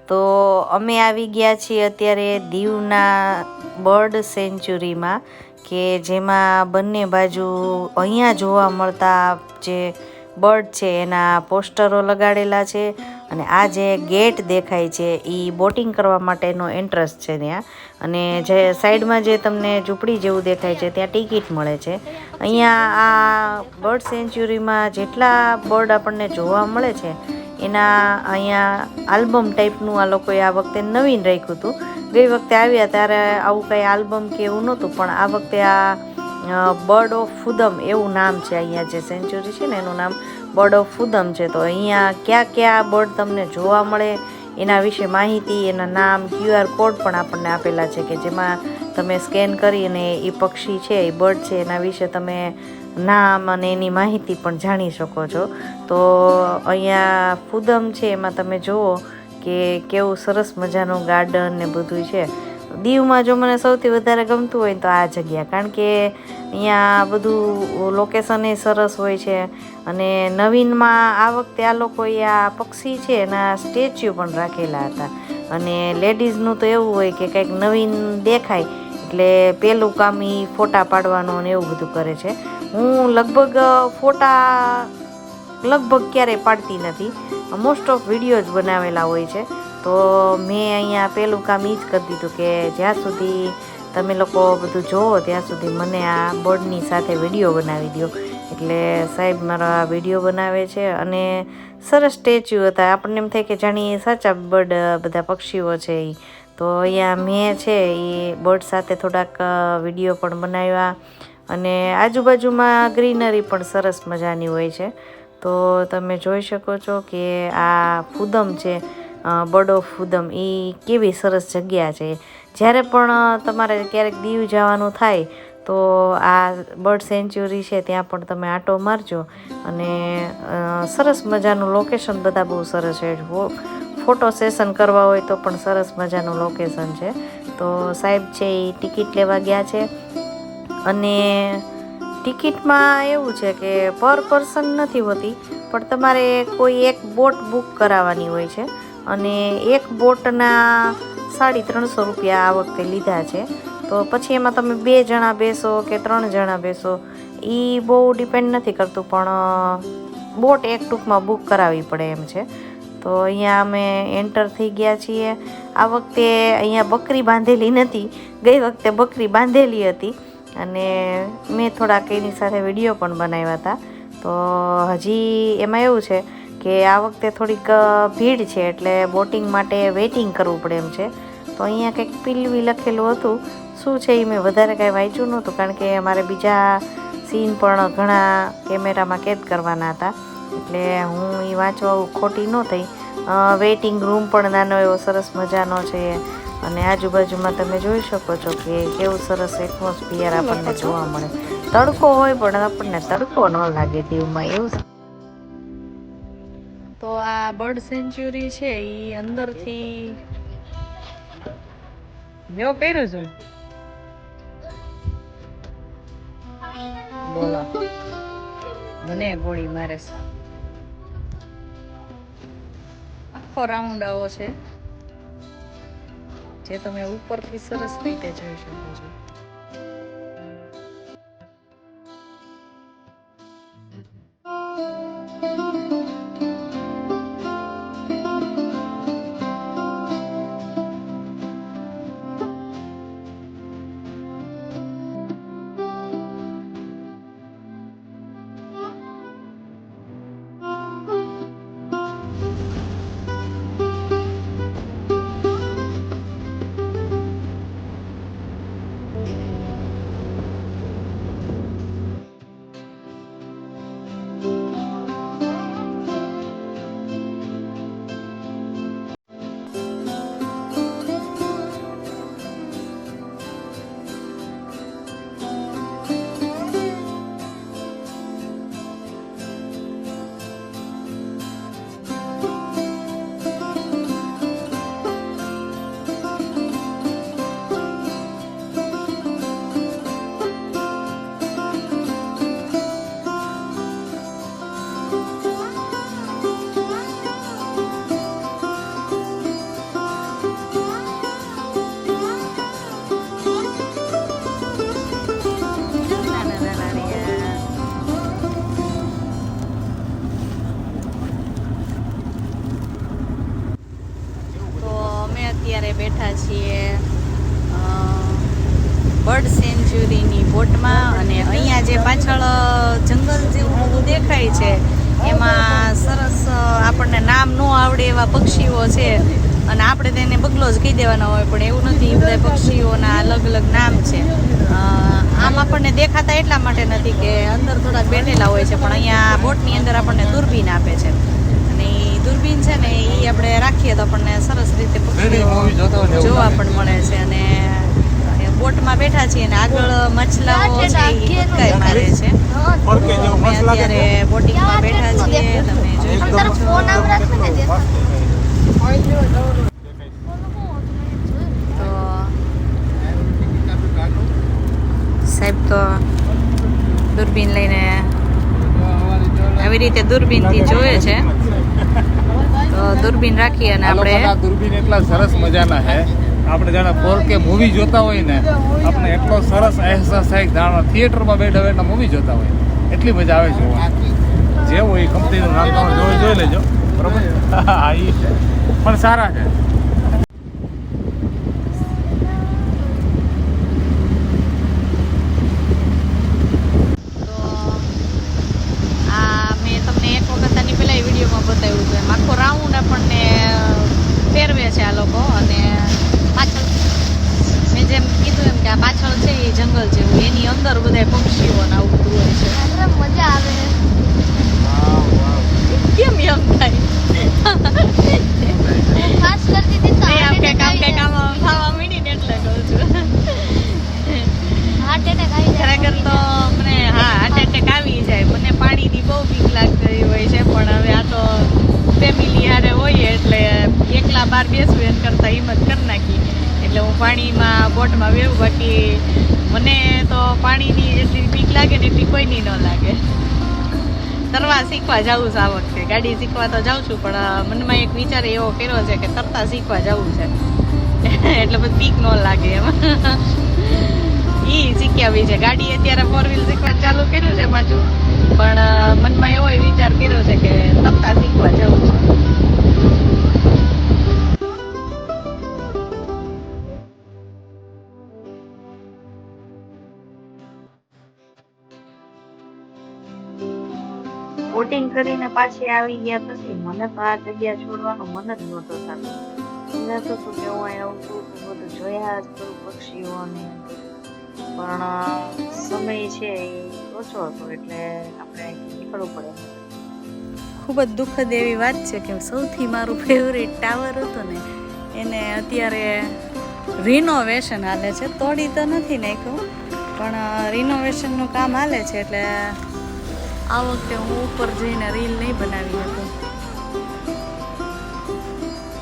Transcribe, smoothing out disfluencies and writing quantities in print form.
તો અમે આવી ગયા છીએ અત્યારે દીવના બર્ડ સેન્ચ્યુરીમાં, કે જેમાં બંને બાજુ અહીંયા જોવા મળતા જે બર્ડ છે એના પોસ્ટરો લગાડેલા છે. અને આ જે ગેટ દેખાય છે એ બોટિંગ કરવા માટેનો એન્ટ્રન્સ છે ત્યાં. અને જે સાઈડમાં જે તમને ઝૂંપડી જેવું દેખાય છે ત્યાં ટિકિટ મળે છે. અહીંયા આ બર્ડ સેન્ચ્યુરીમાં જેટલા બર્ડ આપણને જોવા મળે છે એના અહીંયા આલ્બમ ટાઈપનું આ લોકોએ આ વખતે નવીન રાખ્યું હતું. ગઈ વખતે આવ્યા ત્યારે આવું કંઈ આલ્બમ કે એવું નહોતું, પણ આ વખતે આ બર્ડ ઓફ ફુદમ એવું નામ છે. અહીંયા જે સેન્ચ્યુરી છે ને એનું નામ બર્ડ ઓફ ફુદમ છે. તો અહીંયા કયા કયા બર્ડ તમને જોવા મળે એના વિશે માહિતી, એના નામ, QR કોડ પણ આપણને આપેલા છે, કે જેમાં તમે સ્કેન કરીને એ પક્ષી છે એ બર્ડ છે એના વિશે તમે નામ અને એની માહિતી પણ જાણી શકો છો. તો અહીંયા ફુદમ છે એમાં તમે જુઓ કે કેવું સરસ મજાનું ગાર્ડન ને બધું છે. દીવમાં જો મને સૌથી વધારે ગમતું હોય તો આ જગ્યા, કારણ કે અહીંયા બધું લોકેશન એ સરસ હોય છે. અને નવીનમાં આ વખતે આ લોકોએ આ પક્ષી છે એના સ્ટેચ્યુ પણ રાખેલા હતા. અને લેડીઝનું તો એવું હોય કે કંઈક નવીન દેખાય એટલે પેલું કામ એ ફોટા પાડવાનું અને એવું બધું કરે છે. હું લગભગ ફોટા ક્યારેય પાડતી નથી, મોસ્ટ ઓફ વિડીયો જ બનાવેલા હોય છે. તો મેં અહીંયા પેલું કામ એ જ કરી દીધું કે જ્યાં સુધી તમે લોકો બધું જોવો ત્યાં સુધી મને આ બર્ડની સાથે વિડીયો બનાવી દો. એટલે સાહેબ મારા વિડીયો બનાવે છે. અને સરસ સ્ટેચ્યુ હતા, આપણને એમ થાય કે જાણીએ સાચા બર્ડ બધા પક્ષીઓ છે એ. તો અહીંયા મેં છે એ બર્ડ સાથે થોડાક વિડીયો પણ બનાવ્યા. અને આજુબાજુમાં ગ્રીનરી પણ સરસ મજાની હોય છે. તો તમે જોઈ શકો છો કે આ ફુદમ છે, બર્ડ ઓફ ફુદમ, એ કેવી સરસ જગ્યા છે. જ્યારે પણ તમારે ક્યારેક દીવ જવાનું થાય તો આ બર્ડ સેન્ચ્યુરી છે ત્યાં પણ તમે આંટો મારજો. અને સરસ મજાનું લોકેશન બધા બહુ સરસ છે. ફોટો સેશન કરવા હોય તો પણ સરસ મજાનું લોકેશન છે. તો સાહેબ છે એ ટિકિટ લેવા ગયા છે. અને ટિકિટમાં એવું છે કે પર પર્સન નથી હોતી, પણ તમારે કોઈ એક બોટ બુક કરાવવાની હોય છે. અને એક બોટના 350 રૂપિયા આ વખતે લીધા છે. તો પછી એમાં તમે 2 જણા બેસો કે 3 જણા બેસો એ બહુ ડિપેન્ડ નથી કરતું, પણ બોટ એક ટૂંકમાં બુક કરાવવી પડે એમ છે. તો અહીંયા અમે એન્ટર થઈ ગયા છીએ. આ વખતે અહીંયા બકરી બાંધેલી નથી, ગઈ વખતે બકરી બાંધેલી હતી. અને મેં થોડાક એની સાથે વિડીયો પણ બનાવ્યા હતા. તો હજી એમાં એવું છે કે આ વખતે થોડીક ભીડ છે એટલે બોટિંગ માટે વેઇટિંગ કરવું પડે એમ છે. તો અહીંયા કંઈક પીલવી લખેલું હતું, શું છે એ મેં વધારે કાંઈ વાંચ્યું નહોતું, કારણ કે અમારે બીજા સીન પણ ઘણા કેમેરામાં કેદ કરવાના હતા. એટલે હું એ વાંચવા ખોટી ન થઈ. વેઇટિંગ રૂમ પણ નાનો એવો સરસ મજાનો છે. અને આજુબાજુમાં તમે જોઈ શકો છો કે કેવું સરસ એટમોસ્ફિયર આપણને જોવા મળે. તડકો હોય પણ આપણને તડકો ન લાગે દીવમાં, એવું. તો આ બર્ડ સેન્ચ્યુરી છે એ અંદરથી મેં પહેર્યું છું. બોલો, મને ગોળી મારે છે. આખો રાઉન્ડ આવો છે જે તમે ઉપરથી સરસ રીતે જોઈ શકો છો. અત્યારે બેઠા છીએ બર્ડ સેન્ચ્યુરીની બોટમાં અને અહીંયા જે પાછળ જંગલ જેવું બધું દેખાય છે એમાં સરસ આપણને નામ ન આવડે એવા પક્ષીઓ છે અને આપણે તેને બગલો જ કહી દેવાના હોય પણ એવું નથી. એ બધા પક્ષીઓના અલગ અલગ નામ છે. આમ આપણને દેખાતા એટલા માટે નથી કે અંદર થોડાક બેઠેલા હોય છે પણ અહીંયા બોટની અંદર આપણને દૂરબીન આપે છે અને એ દૂરબીન છે ને એ આપણે રાખીએ તો આપણને સરસ રીતે પક્ષીઓ જોવા પણ મળે છે. અને બોટમાં બેઠા છીએ અને આગળ મછલાઓ છે એ કુદકાઈ મારે છે. અમે અત્યારે બોટિંગમાં બેઠા છીએ. તમે જોઈ શકો છો. તો સાહેબ તો દૂરબીન લઈને આવી રીતે દૂરબીનથી જોવે છે. તો દૂરબીન રાખી અને આપણે દૂરબીન એટલા સરસ મજાના છે. આપણે જાણે 4K મૂવી જોતા હોય ને આપણે એટલો સરસ અહેસાસ થાય જાણે થિયેટરમાં બેઠા બેઠા મૂવી જોતા હોય એટલી મજા આવે છે. જે હોય એ કંપનીનું નામ તમે જોઈ લેજો બરાબર. હા એ છે પણ સારા છે. બતાવ્યું છે આખો રાઉન્ડ આપણને ફેરવે છે આ લોકો. અને પાછળ મેં જેમ કીધું એમ કે આ પાછળ છે એ જંગલ જેવું એની અંદર બધા પક્ષીઓ આવું બધું હોય છે. મજા આવે કેમ એમ થાય ખાસ કરતી હતી તો કામ ખાવા મીડીને એટલે કહું છું. હાર્ટ એટેક આવી જાય ખરેખર તો મને. હા હાર્ટ એટેક આવી જાય. મને પાણીની બહુ બીક લાગતી હોય છે પણ હવે આ તો ફેમિલી હારે હોય એટલે એકલા બહાર બેસવું એમ કરતાં હિંમત કરી નાખી એટલે હું પાણીમાં બોટમાં બેહું. બાકી મને તો પાણીની જેટલી બીક લાગે ને એટલી કોઈની ન લાગે. તરવા શીખવા જાઉં છું આ વખતે. ગાડી શીખવા તો જાઉં છું પણ મનમાં એક વિચાર એવો કર્યો છે કે તરતા શીખવા જવું છે એટલે પછી બીક ન લાગે એમાં. એ શીખી આવી છે. ગાડી અત્યારે 4 વ્હીલ શીખવા ચાલુ કર્યું છે પાછું પણ મનમાં એવો વિચાર કર્યો છે કે તરતા શીખવા જવું છે. બોટિંગ કરીને પાછી આવી ગયા પછી મને તો આ જગ્યા છોડવાનું મન જ નહોતું થતું. મને તો શું કે હું અહીંયા આવું છું બધું જોયા જ કરું પક્ષીઓને પણ સમય છે એ ઓછો હતો એટલે આપણે અહીંથી નીકળવું પડે. ખૂબ જ દુઃખદ એવી વાત છે કે સૌથી મારું ફેવરેટ ટાવર હતું ને એને અત્યારે રિનોવેશન હાલે છે. તોડી તો નથી નાખ્યું પણ રિનોવેશનનું કામ હાલે છે એટલે આ વખતે હું ઉપર જઈને રીલ નહીં બનાવી શકું.